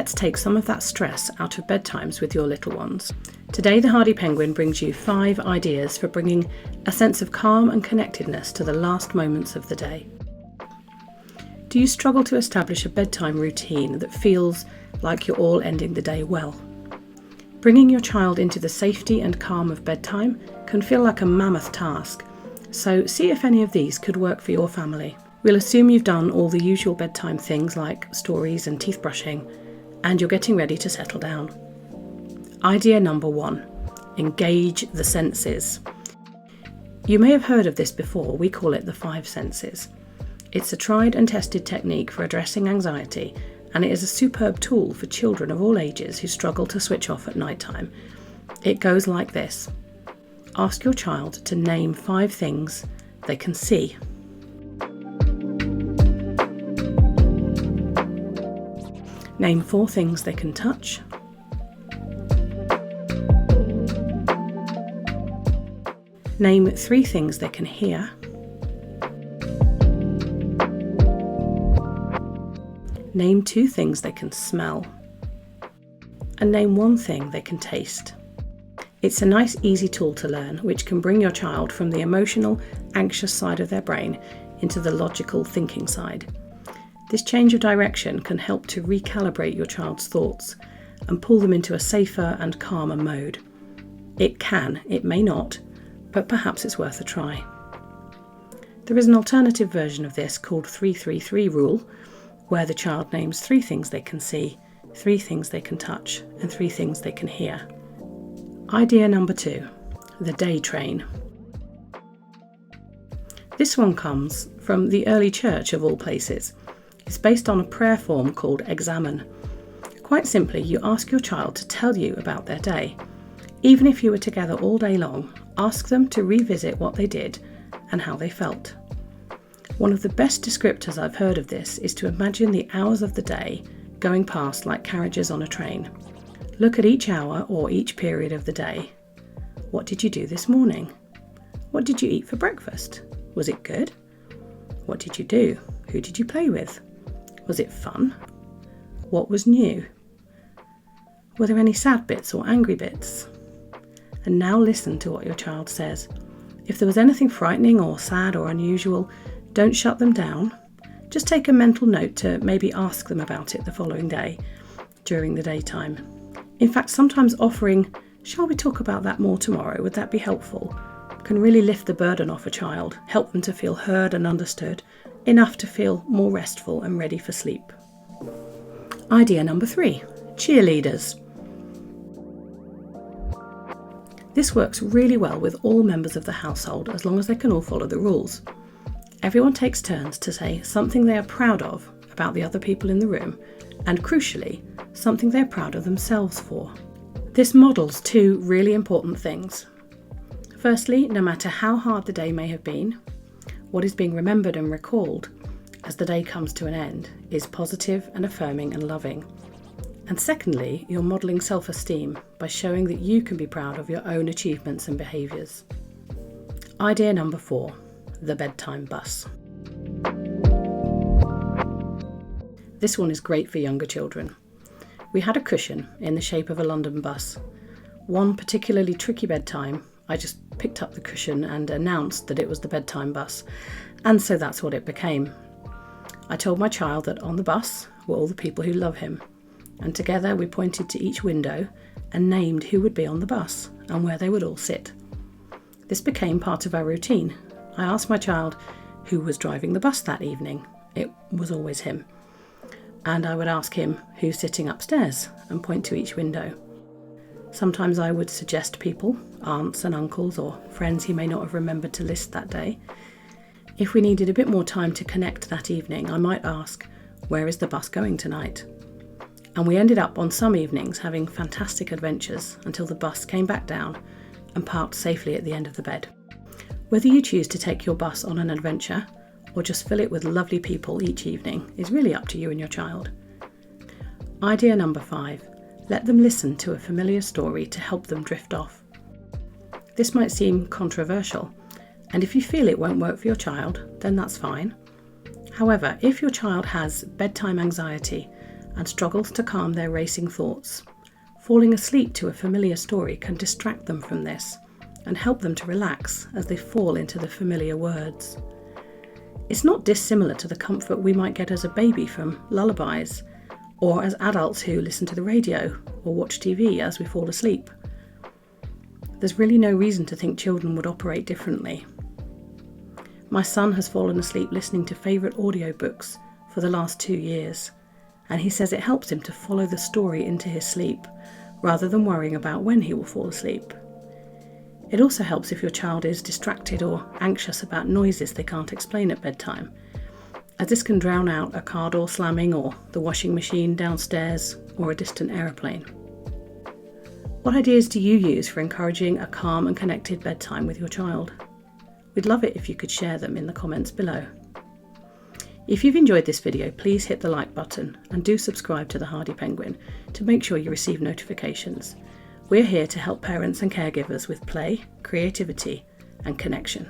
Let's take some of that stress out of bedtimes with your little ones. Today, the Hardy Penguin brings you 5 ideas for bringing a sense of calm and connectedness to the last moments of the day. Do you struggle to establish a bedtime routine that feels like you're all ending the day well? Bringing your child into the safety and calm of bedtime can feel like a mammoth task, so see if any of these could work for your family. We'll assume you've done all the usual bedtime things like stories and teeth brushing, and you're getting ready to settle down. Idea number 1, engage the senses. You may have heard of this before. We call it the 5 senses. It's a tried and tested technique for addressing anxiety, and it is a superb tool for children of all ages who struggle to switch off at night time. It goes like this. Ask your child to name 5 things they can see. Name 4 things they can touch. Name 3 things they can hear. Name 2 things they can smell. And name 1 thing they can taste. It's a nice, easy tool to learn, which can bring your child from the emotional, anxious side of their brain into the logical, thinking side. This change of direction can help to recalibrate your child's thoughts and pull them into a safer and calmer mode. It may not, but perhaps it's worth a try. There is an alternative version of this called 3-3-3 rule, where the child names 3 things they can see, 3 things they can touch, and 3 things they can hear. Idea number 2, the day train. This one comes from the early church of all places. It's based on a prayer form called Examen. Quite simply, you ask your child to tell you about their day. Even if you were together all day long, ask them to revisit what they did and how they felt. One of the best descriptors I've heard of this is to imagine the hours of the day going past like carriages on a train. Look at each hour or each period of the day. What did you do this morning? What did you eat for breakfast? Was it good? What did you do? Who did you play with? Was it fun? What was new? Were there any sad bits or angry bits? And now listen to what your child says. If there was anything frightening or sad or unusual, don't shut them down. Just take a mental note to maybe ask them about it the following day during the daytime. In fact, sometimes offering, "Shall we talk about that more tomorrow? Would that be helpful?" can really lift the burden off a child, help them to feel heard and understood, enough to feel more restful and ready for sleep. Idea number 3, cheerleaders. This works really well with all members of the household as long as they can all follow the rules. Everyone takes turns to say something they are proud of about the other people in the room, and crucially, something they're proud of themselves for. This models 2 really important things. Firstly, no matter how hard the day may have been, what is being remembered and recalled as the day comes to an end is positive and affirming and loving. And secondly, you're modelling self-esteem by showing that you can be proud of your own achievements and behaviours. Idea number 4, the bedtime bus. This one is great for younger children. We had a cushion in the shape of a London bus. One particularly tricky bedtime, I just picked up the cushion and announced that it was the bedtime bus, and so that's what it became. I told my child that on the bus were all the people who love him, and together we pointed to each window and named who would be on the bus and where they would all sit. This became part of our routine. I asked my child who was driving the bus that evening. It was always him. And I would ask him who's sitting upstairs and point to each window. Sometimes I would suggest people, aunts and uncles or friends he may not have remembered to list that day. If we needed a bit more time to connect that evening, I might ask, "Where is the bus going tonight?" And we ended up on some evenings having fantastic adventures until the bus came back down and parked safely at the end of the bed. Whether you choose to take your bus on an adventure or just fill it with lovely people each evening is really up to you and your child. Idea number 5. Let them listen to a familiar story to help them drift off. This might seem controversial, and if you feel it won't work for your child, then that's fine. However, if your child has bedtime anxiety and struggles to calm their racing thoughts. Falling asleep to a familiar story can distract them from this and help them to relax as they fall into the familiar words. It's not dissimilar to the comfort we might get as a baby from lullabies, or as adults who listen to the radio or watch TV as we fall asleep. There's really no reason to think children would operate differently. My son has fallen asleep listening to favourite audiobooks for the last 2 years, and he says it helps him to follow the story into his sleep, rather than worrying about when he will fall asleep. It also helps if your child is distracted or anxious about noises they can't explain at bedtime, as this can drown out a car door slamming or the washing machine downstairs or a distant aeroplane. What ideas do you use for encouraging a calm and connected bedtime with your child? We'd love it if you could share them in the comments below. If you've enjoyed this video, please hit the like button and do subscribe to the Hardy Penguin to make sure you receive notifications. We're here to help parents and caregivers with play, creativity and connection.